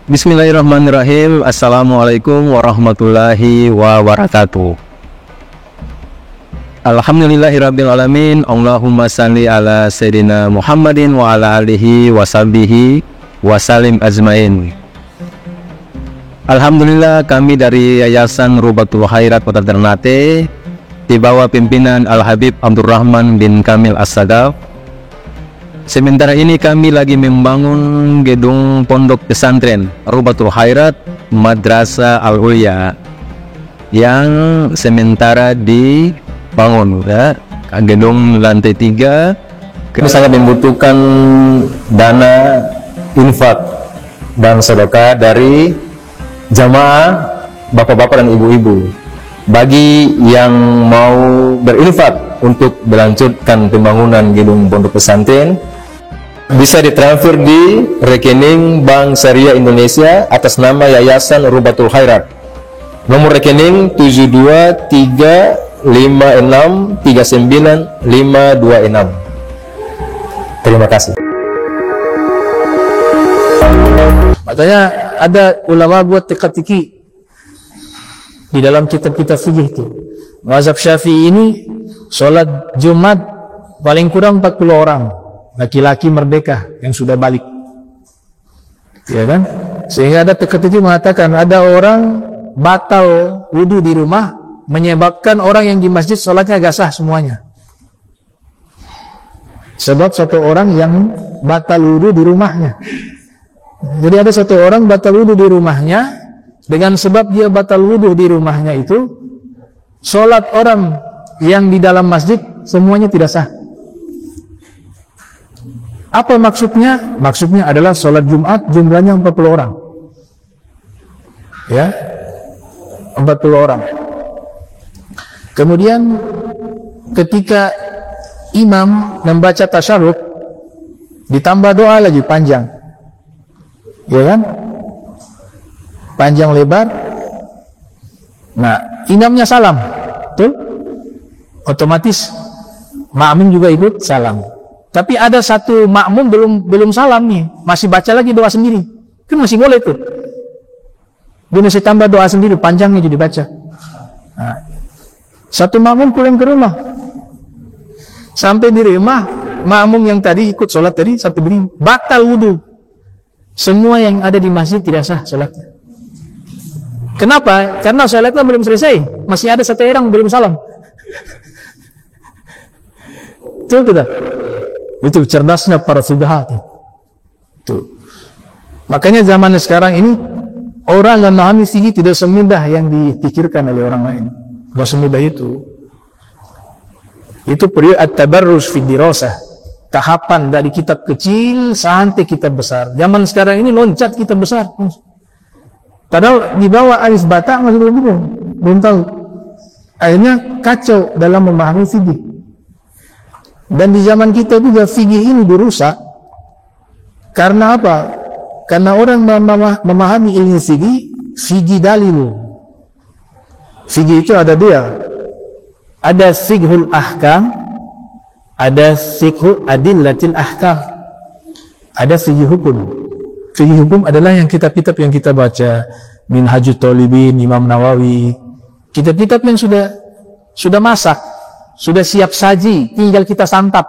Bismillahirrahmanirrahim. Assalamualaikum warahmatullahi wabarakatuh. Alhamdulillahirrabbilalamin. Allahumma salli ala Sayyidina Muhammadin wa ala alihi wa sahbihi wa salim ajmain. Alhamdulillah, kami dari Yayasan Rubatul Khairat Kota Ternate di bawah pimpinan Al-Habib Abdurrahman bin Kamil As-Sadaf. Sementara ini kami lagi membangun gedung pondok pesantren Rubatul Khairat Madrasah Al-Ulya yang sementara dibangun, ya. Gedung lantai 3. Kami sangat membutuhkan dana infak dan sedekah dari jamaah bapak-bapak dan ibu-ibu. Bagi yang mau berinfak untuk melanjutkan pembangunan gedung pondok pesantren, bisa ditransfer di rekening Bank Syariah Indonesia atas nama Yayasan Rubatul Khairat. Nomor rekening 72356395526. Terima kasih. Makanya ada ulama buat teka-teki di dalam kitab-kitab fikih itu. Mazhab Syafi'i ini sholat Jumat paling kurang 40 orang laki-laki merdeka yang sudah balik, ya kan? Sehingga ada teka-teki mengatakan ada orang batal wudhu di rumah menyebabkan orang yang di masjid sholatnya gak sah semuanya. Sebab satu orang yang batal wudhu di rumahnya. Jadi ada satu orang batal wudhu di rumahnya, dengan sebab dia batal wudhu di rumahnya itu, sholat orang yang di dalam masjid semuanya tidak sah. Apa maksudnya? Maksudnya adalah sholat Jumat jumlahnya 40 orang. Ya, 40 orang. Kemudian ketika imam membaca tasyahud, ditambah doa lagi panjang, ya kan? Panjang lebar. Nah, imamnya salam, betul? Otomatis makmum juga ikut salam. Tapi ada satu makmum belum salam nih, masih baca lagi doa sendiri. Kan masih boleh tuh. Dia masih tambah doa sendiri, panjangnya jadi baca. Nah, satu makmum pulang ke rumah. Sampai di rumah, makmum yang tadi ikut sholat tadi sampai berdiri, batal wudhu. Semua yang ada di masjid tidak sah sholatnya. Kenapa? Karena sholatnya belum selesai, masih ada satu orang belum salam. Betul tidak? Itu cerdasnya para subahat. Itu. Makanya zaman sekarang ini orang yang memahami fikih tidak semudah yang dipikirkan oleh orang lain. Tidak semudah itu. Itu periode at-tabarruz fi dirasah. Tahapan dari kitab kecil sampai kitab besar. Zaman sekarang ini loncat kitab besar. Padahal di bawah alif bata masih belum tahu. Akhirnya kacau dalam memahami fikih. Dan di zaman kita juga fikih ini dirusak. Karena apa? Karena orang memahami ilmu fikih dalil. Fikih itu ada dua. Ada fiqhul ahkam, ada fiqhul adillatil ahkam. Ada fikih hukum. Fikih hukum adalah yang kitab-kitab yang kita baca, Minhajut Thalibin, Imam Nawawi. Kitab-kitab yang sudah masak, sudah siap saji, tinggal kita santap,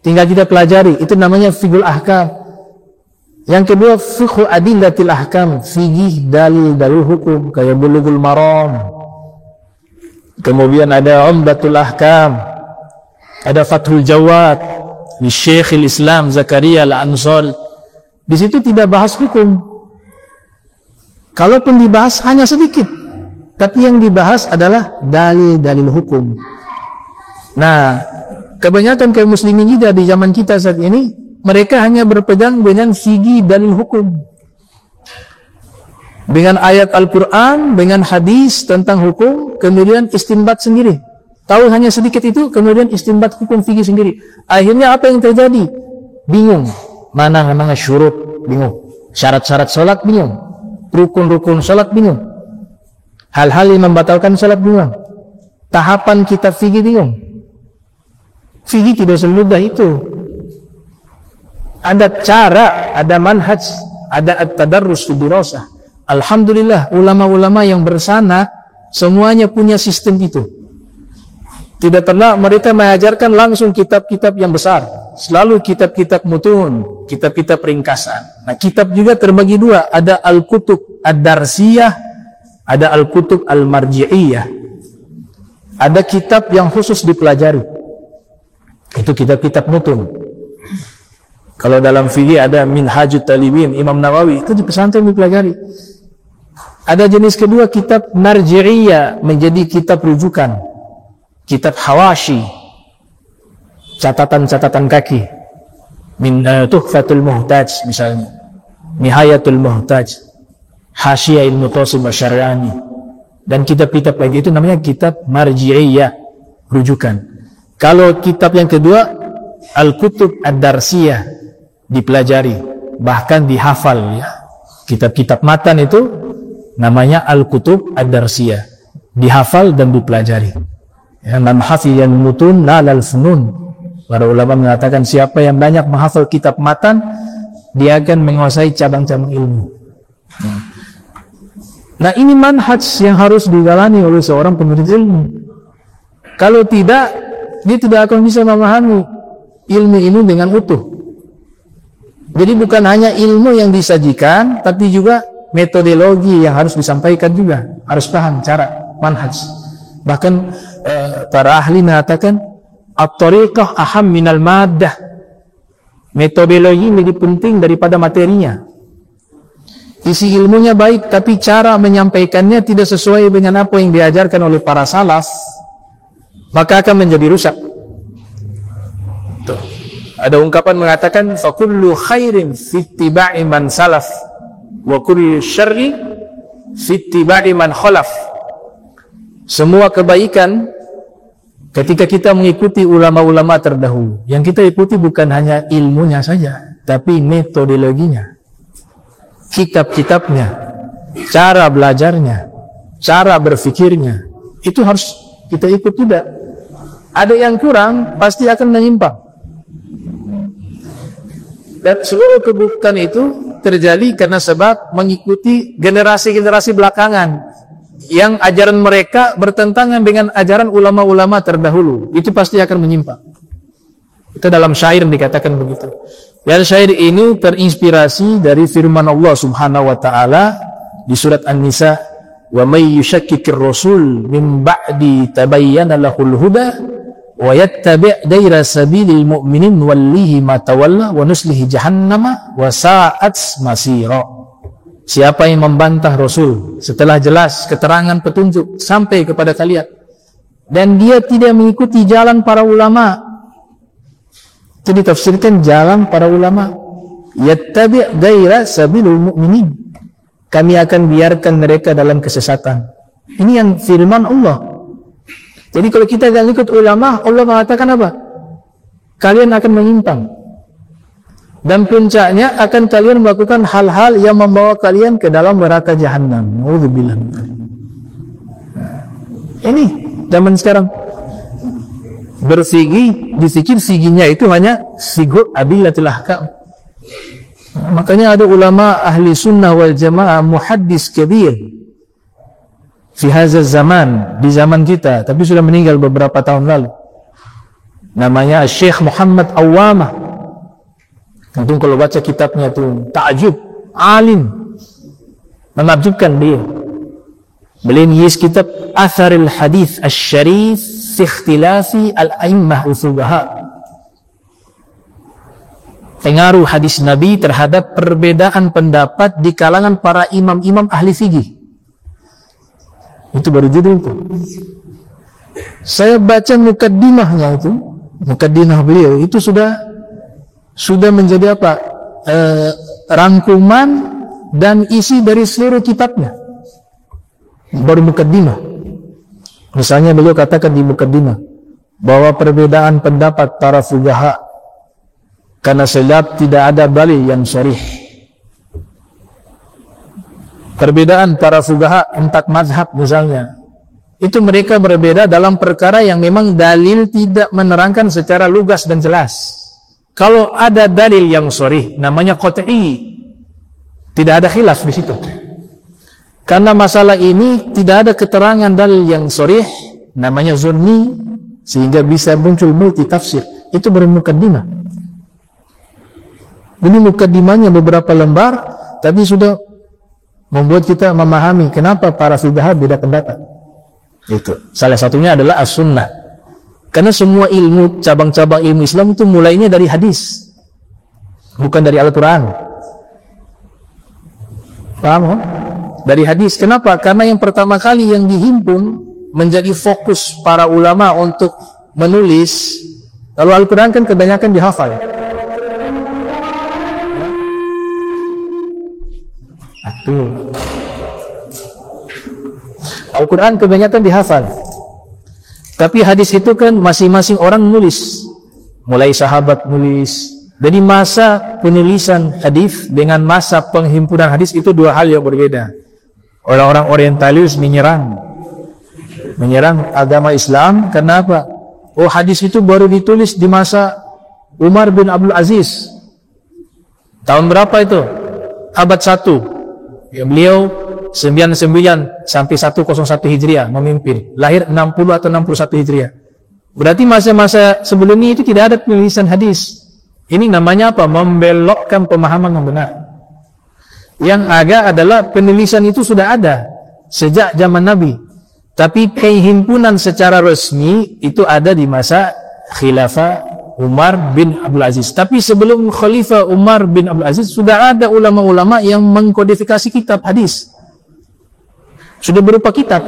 tinggal kita pelajari. Itu namanya fiqhul ahkam. Yang kedua, fiqhu adillatil ahkam, fikih dalil hukum, kayak Bulughul Maram. Kemudian ada Umdatul Ahkam, ada Fathul Jawad di Syekhul Islam Zakaria Al-Ansal. Di situ tidak bahas hukum. Kalaupun dibahas hanya sedikit, tapi yang dibahas adalah dalil hukum. Nah, kebanyakan kaum muslimin kita di zaman kita saat ini, mereka hanya berpegang dengan fikih dalil hukum, dengan ayat Al-Quran, dengan hadis tentang hukum, kemudian istinbat sendiri. Tahu hanya sedikit itu, kemudian istinbat hukum fikih sendiri. Akhirnya apa yang terjadi? Bingung. Mana syurut, bingung. Syarat-syarat sholat, bingung. Rukun-rukun sholat, bingung. Hal-hal yang membatalkan sholat, bingung. Tahapan kitab fikih, bingung. Fikih tidak semudah itu. Ada cara, ada manhaj ada at-tadarrus fi dirasah. Alhamdulillah, ulama-ulama yang bersana semuanya punya sistem itu. Tidak pernah mereka mengajarkan langsung kitab-kitab yang besar. Selalu kitab-kitab mutun, kitab-kitab ringkasan. Nah, kitab juga terbagi dua. Ada al-kutub ad-darsiyah, ada al-kutub al-marji'iyah. Ada kitab yang khusus dipelajari. Itu kitab-kitab mutun. Kalau dalam fikih ada Minhajut Talibin, Imam Nawawi, itu di pesantren dipelajari. Ada jenis kedua, kitab marji'iyah, menjadi kitab rujukan. Kitab hawashi, catatan-catatan kaki. Min Tuhfatul Muhtaj misalnya, Nihayatul Muhtaj, Hasyiyah Ibnu Qasim Asy-Syar'ani, dan kitab-kitab lagi, itu namanya kitab marji'iyah, rujukan. Kalau kitab yang kedua, Al-Kutub Ad-Darsiyah, dipelajari, bahkan dihafal ya. Kitab-kitab matan itu namanya Al-Kutub Ad-Darsiyah, dihafal dan dipelajari. Ya, man hafizal mutun nalal funun. Para ulama mengatakan siapa yang banyak menghafal kitab matan, dia akan menguasai cabang-cabang ilmu. Nah, ini manhaj yang harus dijalani oleh seorang penuntut ilmu. Kalau tidak, dia tidak akan bisa memahami ilmu ini dengan utuh. Jadi bukan hanya ilmu yang disajikan, tapi juga metodologi yang harus disampaikan juga. Harus paham cara manhaj. Bahkan para ahli mengatakan at-tariqah aham minal maddah. Metodologi lebih penting daripada materinya. Isi ilmunya baik, tapi cara menyampaikannya tidak sesuai dengan apa yang diajarkan oleh para salaf, maka akan menjadi rusak. Tuh. Ada ungkapan mengatakan fa kullu khairin fi ittiba'i man salaf wa kullu syarri fi ittiba'i man khalaf. Semua kebaikan ketika kita mengikuti ulama-ulama terdahulu. Yang kita ikuti bukan hanya ilmunya saja, tapi metodologinya, kitab-kitabnya, cara belajarnya, cara berfikirnya. Itu harus kita ikut juga. Ada yang kurang, pasti akan menyimpang. Dan seluruh keburukan itu terjadi karena sebab mengikuti generasi-generasi belakangan yang ajaran mereka bertentangan dengan ajaran ulama-ulama terdahulu. Itu pasti akan menyimpang. Itu dalam syair dikatakan begitu. Dan syair ini terinspirasi dari firman Allah Subhanahu wa taala di surat An-Nisa, "Wa may yushakkikir rasul min ba'di tabayyana lahul huda wa yattabi' ghayra sabilil mu'minin wallihi ma tawalla wa nuslihi jahannama wa sa'at masira." Siapa yang membantah Rasul setelah jelas keterangan petunjuk sampai kepada kalian, dan dia tidak mengikuti jalan para ulama, itu ditafsirkan jalan para ulama, yattabi' ghaira sabilul mu'minin, kami akan biarkan mereka dalam kesesatan. Ini yang firman Allah. Jadi kalau kita tidak ikut ulama, Allah mengatakan apa? Kalian akan menyimpang. Dan puncaknya akan kalian melakukan hal-hal yang membawa kalian ke dalam neraka jahanam. Nauzubillah. Ini zaman sekarang difikir siginya itu hanya sigur abillatul ahkam. Makanya ada ulama ahli sunnah wal jamaah, muhaddis kabir fi hadza zaman, di zaman kita, tapi sudah meninggal beberapa tahun lalu. Namanya Syekh Muhammad Awwamah. Tentu kalau baca kitabnya itu ta'jub, alim, menakjubkan dia. Beliau nulis kitab Atharul Hadis Asy-Syarif fi Ikhtilafi Al-A'immah Usubaha. Pengaruh hadis Nabi terhadap perbedaan pendapat di kalangan para imam-imam ahli fikih. Itu baru judul itu. Saya baca mukaddimahnya itu, mukaddimah beliau itu sudah menjadi apa? Rangkuman dan isi dari seluruh kitabnya. Baru mukaddimah. Misalnya beliau katakan di mukaddimah bahwa perbedaan pendapat para fuqaha karena sebab tidak ada dalil yang sharih. Perbedaan para fuqaha 4 mazhab misalnya, itu mereka berbeda dalam perkara yang memang dalil tidak menerangkan secara lugas dan jelas. Kalau ada dalil yang sharih, namanya qat'i. Tidak ada khilaf di situ. Karena masalah ini tidak ada keterangan dalil yang sharih, namanya zonni, sehingga bisa muncul multi tafsir. Itu baru mukaddimah. Ini mukaddimahnya beberapa lembar, tapi sudah membuat kita memahami kenapa para fuqaha beda pendapat. Itu salah satunya adalah as-sunnah. Karena semua ilmu, cabang-cabang ilmu Islam itu mulainya dari hadis, bukan dari Al-Quran. Paham? Kan? Dari hadis. Kenapa? Karena yang pertama kali yang dihimpun menjadi fokus para ulama untuk menulis. Kalau Al-Quran kan kebanyakan dihafal. Al-Quran kebanyakan dihafal. Tapi hadis itu kan masing-masing orang menulis. Mulai sahabat nulis. Jadi masa penulisan hadis dengan masa penghimpunan hadis itu dua hal yang berbeda. Orang-orang orientalis menyerang agama Islam. Kenapa? Oh, hadis itu baru ditulis di masa Umar bin Abdul Aziz. Tahun berapa itu? Abad 1. Ya, beliau 99 sampai 101 Hijriah memimpin. Lahir 60 atau 61 Hijriah. Berarti masa-masa sebelumnya itu tidak ada penulisan hadis. Ini namanya apa? Membelokkan pemahaman yang benar. Yang agak adalah penulisan itu sudah ada sejak zaman Nabi. Tapi kehimpunan secara resmi itu ada di masa Khilafah Umar bin Abdul Aziz. Tapi sebelum Khalifah Umar bin Abdul Aziz sudah ada ulama-ulama yang mengkodifikasi kitab hadis. Sudah berupa kitab.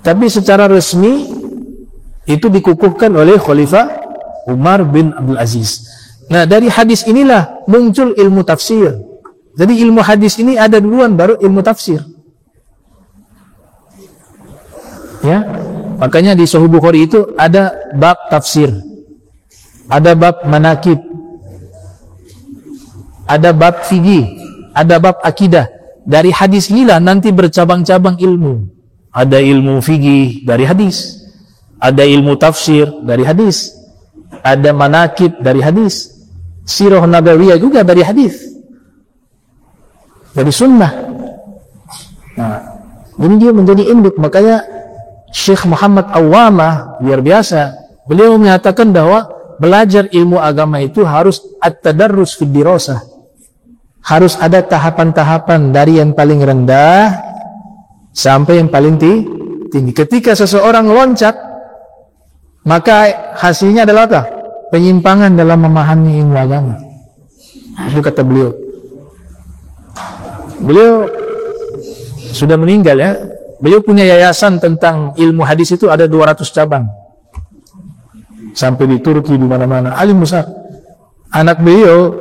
Tapi secara resmi itu dikukuhkan oleh Khalifah Umar bin Abdul Aziz. Nah, dari hadis inilah muncul ilmu tafsir. Jadi ilmu hadis ini ada duluan, baru ilmu tafsir. Ya, makanya di Sahih Bukhari itu ada bab tafsir, ada bab manakib, ada bab fikih, ada bab akidah. Dari hadis inilah nanti bercabang-cabang ilmu. Ada ilmu fikih dari hadis, ada ilmu tafsir dari hadis, ada manakib dari hadis, sirah nabawiyah juga dari hadis, dari sunnah. Nah, ini dia menjadi induk. Makanya Syekh Muhammad Awwamah luar biasa. Beliau menyatakan bahwa belajar ilmu agama itu harus at-tadarrus fid dirasah. Harus ada tahapan-tahapan dari yang paling rendah sampai yang paling tinggi. Ketika seseorang loncat, maka hasilnya adalah apa? Penyimpangan dalam memahami ilmu agama. Itu kata beliau. Beliau sudah meninggal ya. Beliau punya yayasan tentang ilmu hadis itu ada 200 cabang. Sampai di Turki, di mana-mana. Alim besar. Anak beliau,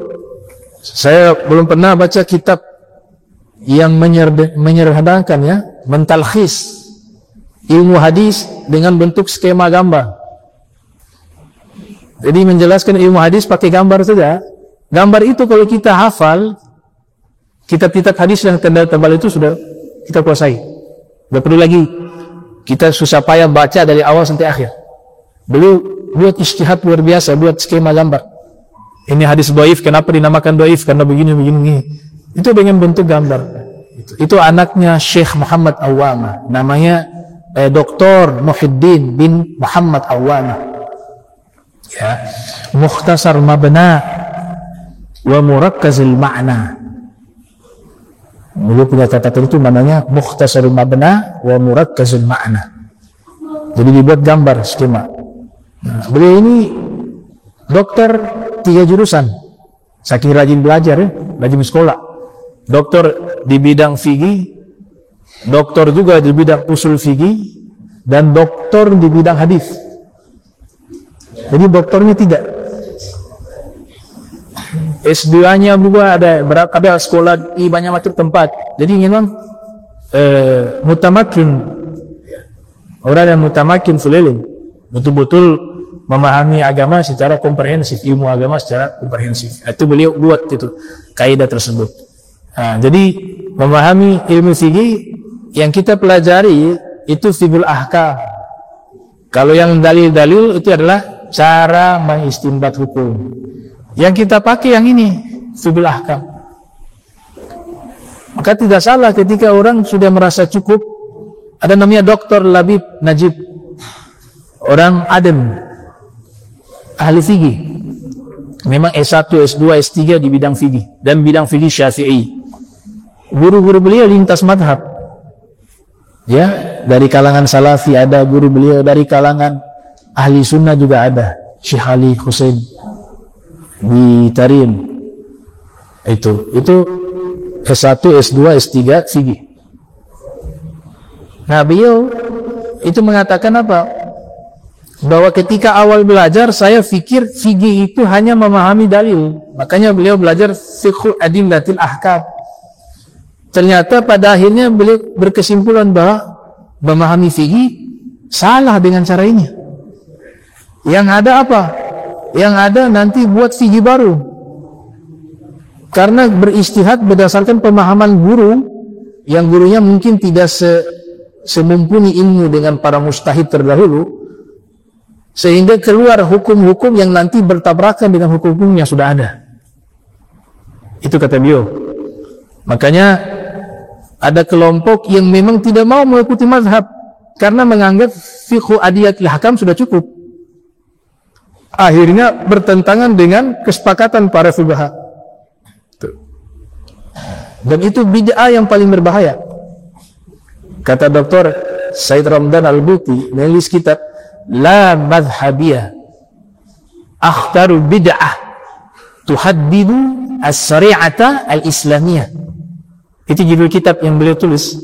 saya belum pernah baca kitab yang menyederhanakan ya, mentalkhis ilmu hadis dengan bentuk skema gambar. Jadi menjelaskan ilmu hadis pakai gambar saja. Gambar itu kalau kita hafal, kitab-kitab hadis yang tebal-tebal itu sudah kita kuasai. Tidak perlu lagi kita susah payah baca dari awal sampai akhir. Beliau buat ijtihad luar biasa, buat skema gambar. Ini hadis dhaif, kenapa dinamakan dhaif? Karena begini. Itu dengan bentuk gambar. Itu anaknya Syekh Muhammad Awwamah. Namanya Dr. Muhyiddin bin Muhammad Awwamah. Ya, Mukhtasar Mabna wa Murakkazil Ma'na. Beliau punya catatan itu namanya Mukhtasar Mabna wa Murakkazil Ma'na. Jadi dibuat gambar skema. Nah, beliau ini dokter 3 jurusan. Saking rajin belajar ya, rajin sekolah. Dokter di bidang fikih, dokter juga di bidang usul fikih, dan dokter di bidang hadis. Jadi dokternya 3. S2-nya juga ada sekolah di banyak macam tempat. Jadi memang mutamakin, orang yang mutamakin seliling, betul-betul memahami agama secara komprehensif, ilmu agama secara komprehensif. Itu beliau buat itu kaidah tersebut. Nah, jadi memahami ilmu fikih yang kita pelajari itu fiqhul ahkam. Kalau yang dalil-dalil itu adalah cara mengistinbat hukum. Yang kita pakai yang ini fiqhul ahkam. Maka tidak salah ketika orang sudah merasa cukup. Ada namanya Dr. Labib Najib, orang Adem, ahli fikih. Memang S1, S2, S3 di bidang fikih dan bidang fikih Syafi'i. Guru-guru beliau lintas madhab. Ya, dari kalangan Salafi ada guru beliau, dari kalangan ahli sunnah juga ada. Syekh Ali Husain di Tarim. Itu S1, S2, S3 fikih. Nah, beliau itu mengatakan apa? Bahwa ketika awal belajar saya pikir fikih itu hanya memahami dalil. Makanya beliau belajar fiqh adillatil ahkam. Ternyata pada akhirnya beliau berkesimpulan bahwa memahami fikih salah dengan cara ini. Yang ada apa? Yang ada nanti buat fikih baru. Karena beristihad berdasarkan pemahaman guru, yang gurunya mungkin tidak semumpuni ilmu dengan para mustahid terdahulu, sehingga keluar hukum-hukum yang nanti bertabrakan dengan hukum-hukum yang sudah ada. Itu kata beliau. Makanya ada kelompok yang memang tidak mau mengikuti mazhab karena menganggap fiqh adiyatul hakam sudah cukup. Akhirnya bertentangan dengan kesepakatan para fuqaha. Dan itu bid'ah yang paling berbahaya. Kata Dr. Said Ramdan Al-Buti menulis kitab La Madhabiyah Akhtaru Bid'ah Tuhaddidu As-Syari'ata Al-Islamiyah. Itu judul kitab yang beliau tulis,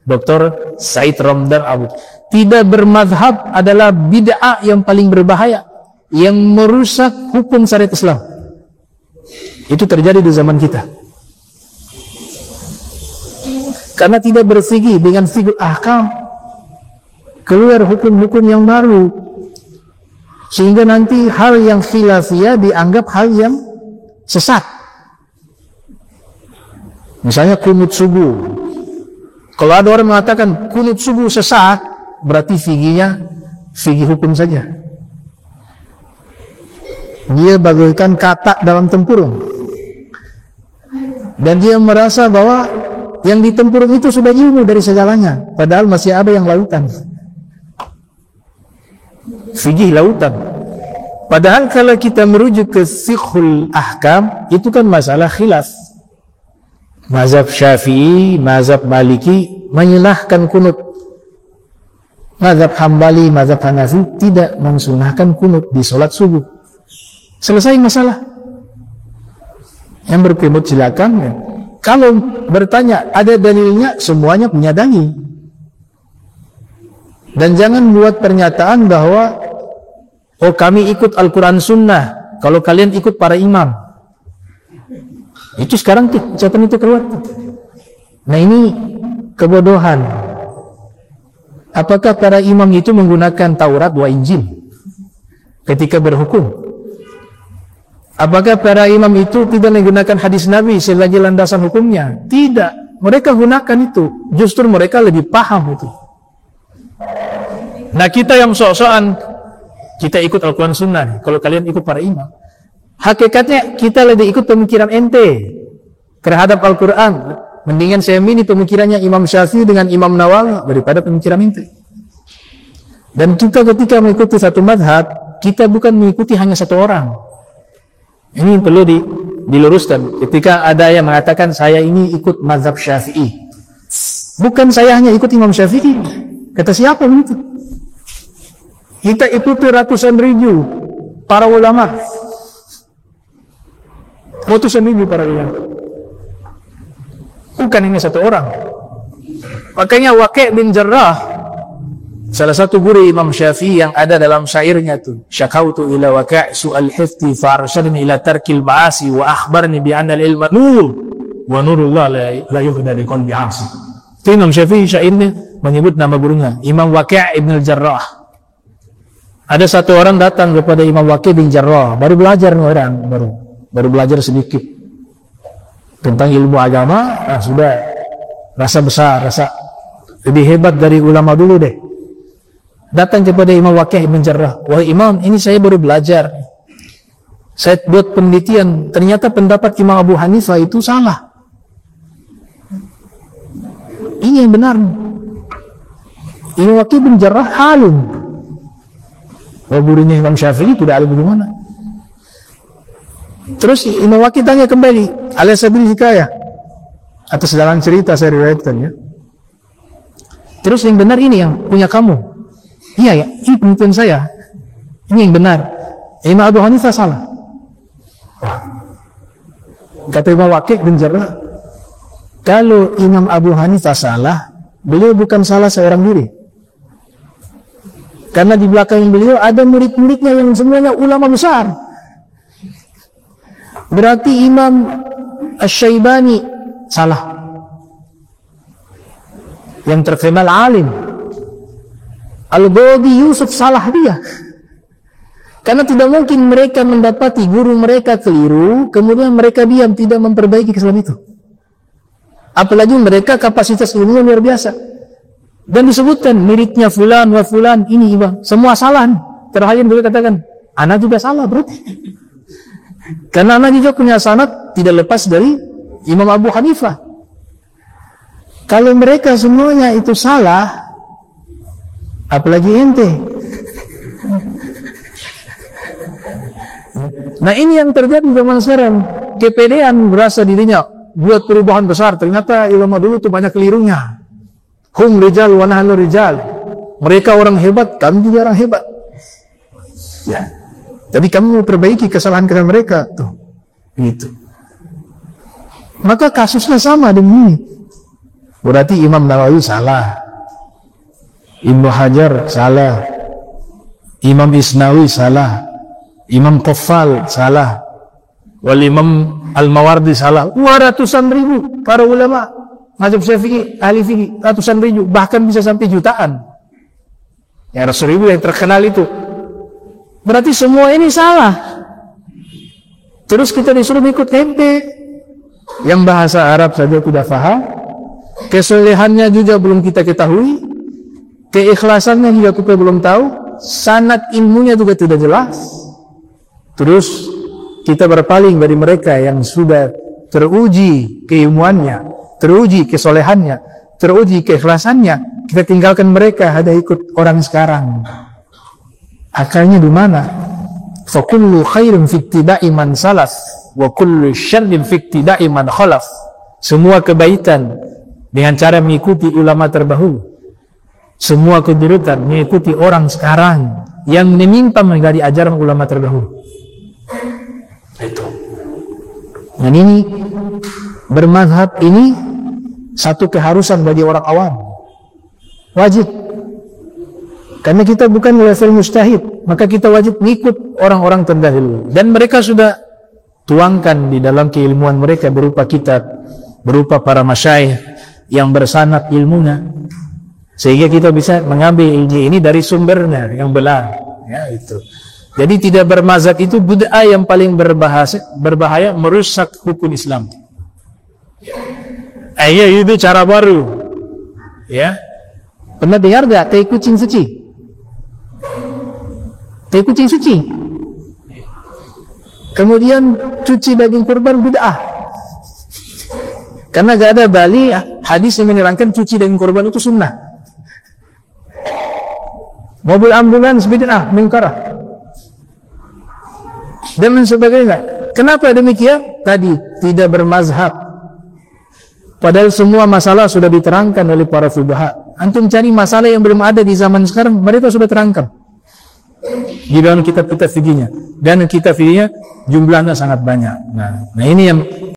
Dr. Said Ramdan Al-Buti. Tidak bermadhab adalah bid'ah yang paling berbahaya, yang merusak hukum syariat Islam. Itu terjadi di zaman kita. Karena tidak berfikih dengan fikih ahkam, keluar hukum-hukum yang baru, sehingga nanti hal yang khilafiyah dianggap hal yang sesat. Misalnya kunut subuh. Kalau ada orang mengatakan kunut subuh sesat, berarti fikihnya fikih hukum saja. Dia bagaikan katak dalam tempurung, dan dia merasa bahwa yang di tempurung itu sudah ilmu dari segalanya, padahal masih ada yang lautan. Fikih lautan. Padahal kalau kita merujuk ke fiqhul ahkam, itu kan masalah khilaf. Mazhab Syafi'i, mazhab Maliki menyelahkan kunut. Mazhab Hambali, mazhab Hanafi tidak mensunahkan kunut di sholat subuh. Selesai masalah. Yang berkebut silakan ya. Kalau bertanya ada dalilnya, semuanya punya dalil. Dan jangan buat pernyataan bahwa oh kami ikut Al-Quran Sunnah, kalau kalian ikut para imam. Itu sekarang tuh ucapan itu keluar. Nah ini kebodohan. Apakah para imam itu menggunakan Taurat wa Injil ketika berhukum? Apakah para imam itu tidak menggunakan hadis Nabi sebagai landasan hukumnya? Tidak. Mereka gunakan itu. Justru mereka lebih paham itu. Nah kita yang sok-sokan, kita ikut Al-Quran Sunnah. Kalau kalian ikut para imam, hakikatnya kita lebih ikut pemikiran ente terhadap Al-Quran. Mendingan saya milih pemikirannya Imam Syafi'i dengan Imam Nawawi daripada pemikiran ente. Dan kita ketika mengikuti satu madhab, kita bukan mengikuti hanya satu orang. Ini perlu diluruskan. Ketika ada yang mengatakan saya ini ikut mazhab Syafi'i, bukan saya hanya ikut Imam Syafi'i. Kata siapa begitu? Kita ikuti ratusan ribu para ulama, ratusan ribu para ulama, bukan hanya satu orang. Makanya Waqi' bin Jarrah, salah satu guru Imam Syafi'i yang ada dalam syairnya itu, syakautu ila Waqi' su'al hifti fa'arsyadni ila tarkil ma'asi wa akhbarni bi'anna al-ilma nur wa nurullah la yuhda liqan bi'asi. Itu Imam Syafi'i syairnya menyebut nama gurunya Imam Waqi' bin Jarrah. Ada satu orang datang kepada Imam Waqi' bin Jarrah, baru belajar orang, baru belajar sedikit tentang ilmu agama, sudah rasa besar, rasa lebih hebat dari ulama dulu deh. Datang kepada Imam Waqi' bin Jarrah, wahai Imam, ini saya baru belajar, saya buat penelitian, ternyata pendapat Imam Abu Hanifah itu salah. Ini yang benar. Imam Waqi' bin Jarrah alim. Gurunya Imam Syafi'i tidak alim bagaimana. Terus Imam Waqi' tanya kembali, ala sabil hikayah, atas jalan cerita saya riwayatkan ya. Terus yang benar ini yang punya kamu. Iya ya, ini penelitian saya. Ini yang benar. Imam Abu Hanifah salah. Kata Imam Waqi' bin Jarrah, kalau Imam Abu Hanifah salah, beliau bukan salah seorang diri. Karena di belakang beliau ada murid-muridnya yang semuanya ulama besar. Berarti Imam Asy-Syaibani salah. Yang terkenal alim. Al-Ghazali Yusuf salah dia. Karena tidak mungkin mereka mendapati guru mereka keliru, kemudian mereka diam tidak memperbaiki kesalahan itu. Apalagi mereka kapasitas ilmunya luar biasa. Dan disebutkan muridnya fulan wa fulan, ini bang, semua salah. Terakhir beliau katakan, anak juga salah berarti. Karena anak juga punya sanad tidak lepas dari Imam Abu Hanifah. Kalau mereka semuanya itu salah, apalagi ente. Nah ini yang terjadi zaman sekarang. Kepedean berasa dirinya buat perubahan besar. Ternyata ulama dulu itu banyak kelirunya. Hum rijal wa nahnu rijal. Mereka orang hebat, kami juga orang hebat. Ya. Tapi kamu perbaiki kesalahan-kesalahan mereka tuh. Gitu. Maka kasusnya sama dengan ini. Berarti Imam Nawawi salah. Ibnu Hajar salah. Imam Isnawi salah. Imam Qaffal salah. Wal Imam Al-Mawardi salah. Ratusan ribu para ulama mazhab Syafi'i, ahli fikih, ratusan ribu, bahkan bisa sampai jutaan. Yang ratus ribu yang terkenal itu. Berarti semua ini salah. Terus kita disuruh ikut ente yang bahasa Arab saja tidak paham, kesolehannya juga belum kita ketahui, keikhlasannya juga kita belum tahu, sanad ilmunya juga tidak jelas. Terus kita berpaling dari mereka yang sudah teruji keilmuannya, teruji kesolehannya, teruji keikhlasannya. Kita tinggalkan mereka, ada ikut orang sekarang. Akalnya di mana? Fa kullu khairin fi ittiba'i man salaf wa kullu syarrin fi ittiba'i man khalaf. Semua kebaikan dengan cara mengikuti ulama terdahulu. Semua keburukan mengikuti orang sekarang yang menyimpang dari ajaran ulama terdahulu. Itu. Dan ini bermazhab ini satu keharusan bagi orang awam. Wajib. Karena kita bukan level mustahid, maka kita wajib mengikut orang-orang terdahulu. Dan mereka sudah tuangkan di dalam keilmuan mereka berupa kitab, berupa para masyayikh yang bersanad ilmunya, sehingga kita bisa mengambil ilmu ini dari sumbernya yang benar. Ya, itu. Jadi tidak bermazhab itu bid'ah yang paling berbahaya, merusak hukum Islam. Ya, itu cara baru. Ya. Pernah dengar enggak teh kucing suci? Teh kucing suci. Kemudian cuci daging kurban bid'ah. Karena enggak ada bali hadis yang menerangkan cuci daging kurban itu sunnah. Mobil ambulans bid'ah, mungkar. Dan sebagainya. Kenapa demikian? Tadi tidak bermazhab. Padahal semua masalah sudah diterangkan oleh para fuqaha. Antum cari masalah yang belum ada di zaman sekarang, mereka sudah terangkan di dalam kitab-kitab fikihnya. Dan kitab fikihnya jumlahnya sangat banyak. Nah ini yang